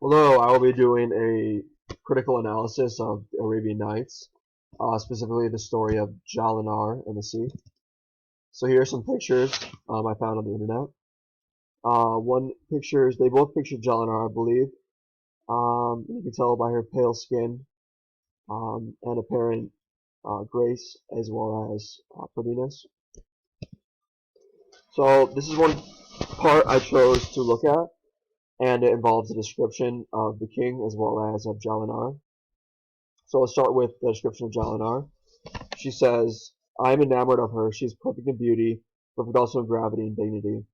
Hello, I will be doing a critical analysis of the Arabian Nights, specifically the story of Jalinar and the sea. So here are some pictures I found on the internet. One pictures, they both picture Jalinar, I believe. You can tell by her pale skin and apparent grace as well as prettiness. So this is one part I chose to look at, and it involves a description of the king as well as of Jalinar. So let's start with the description of Jalinar. She says, I am enamored of her. She is perfect in beauty, perfect also in gravity and dignity.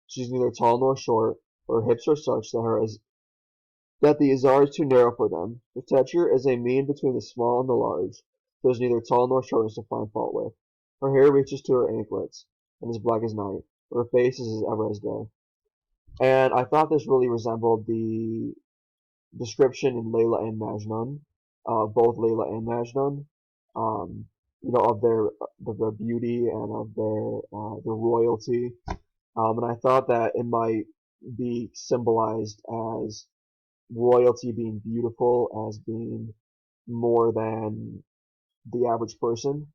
She is neither tall nor short, but her hips are such that the izar is too narrow for them. Her stature is a mean between the small and the large. There is neither tall nor shortness to find fault with. Her hair reaches to her anklets, and is black as night. Her face is as ever as day. And I thought this really resembled the description in Layla and Majnun, both Layla and Majnun, um, of their beauty and of their royalty. And I thought that it might be symbolized as royalty being beautiful, as being more than the average person,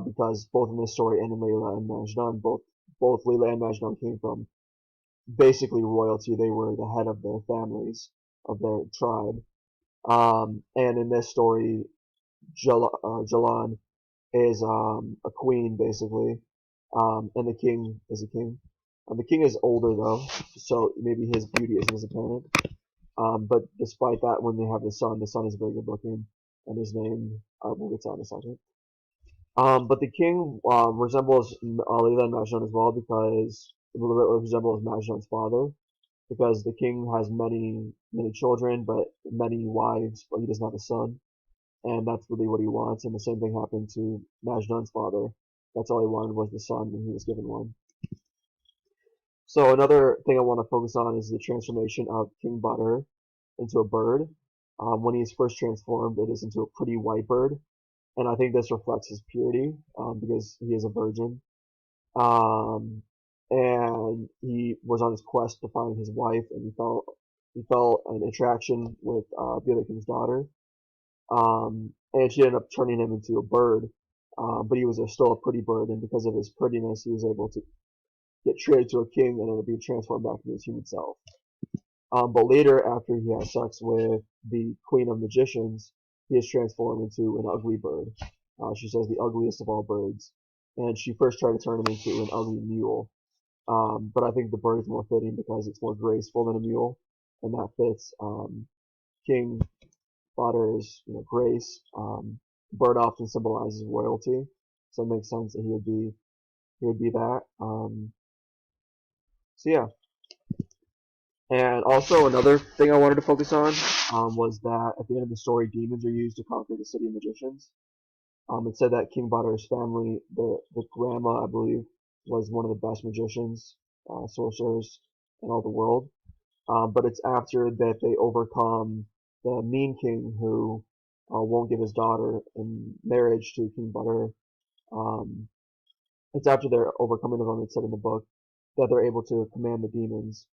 because both in this story and in Layla and Majnun, both Layla and Majnun came from basically royalty. They were the head of their families, of their tribe. And in this story, Jalan is a queen, basically, and the king is a king. The king is older, though, so maybe his beauty isn't as apparent. But despite that, when they have the son is very good looking, and his name, we'll get to in a second. But the king resembles Alila and Majnun as well, because it resembles Majnun's father, because the king has many children, but many wives, but he doesn't have a son, and that's really what he wants. And the same thing happened to Majnun's father. That's all he wanted was the son, and he was given one. So another thing I want to focus on is the transformation of King Badr into a bird. When he is first transformed, it is into a pretty white bird, and I think this reflects his purity, because he is a virgin. Um, and he was on his quest to find his wife, and he felt an attraction with the other king's daughter, and she ended up turning him into a bird. But he was still a pretty bird, and because of his prettiness, he was able to get traded to a king and ended up being transformed back into his human self. But later, after he has sex with the queen of magicians, he is transformed into an ugly bird. She says the ugliest of all birds, and she first tried to turn him into an ugly mule. But I think the bird is more fitting because it's more graceful than a mule, and that fits King Badr's grace. Bird often symbolizes royalty, so it makes sense that he would be that. So yeah. And also another thing I wanted to focus on was that at the end of the story, demons are used to conquer the city of magicians. It said that King Badr's family, the grandma, I believe, was one of the best magicians, sorcerers in all the world. But it's after that they overcome the mean king who won't give his daughter in marriage to King Badr. Um, it's after their overcoming of him, it said in the book, that they're able to command the demons.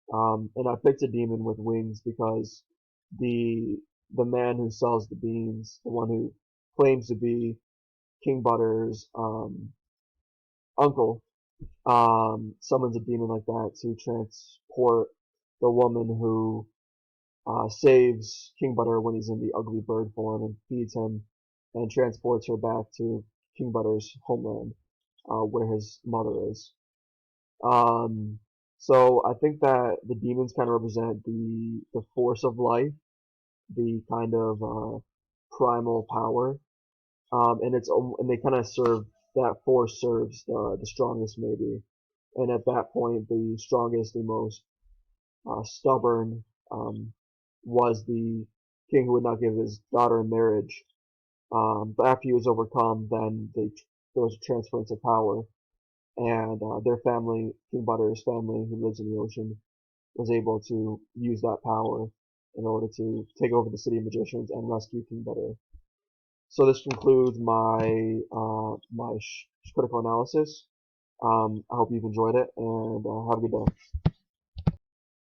And I picked a demon with wings because the the man who sells the beans, the one who claims to be King Badr's uncle, summons a demon like that to transport the woman who saves King Badr when he's in the ugly bird form and feeds him and transports her back to King Badr's homeland, where his mother is. Um, so I think that the demons kind of represent the force of life, the kind of primal power, and they kind of serve that force serves the strongest maybe, and at that point the strongest, the most stubborn was the king who would not give his daughter in marriage. But after he was overcome, then there was a transference of power, and their family, King Badr's family, who lives in the ocean, was able to use that power in order to take over the city of magicians and rescue King Badr. So this concludes my critical analysis. I hope you've enjoyed it, and have a good day.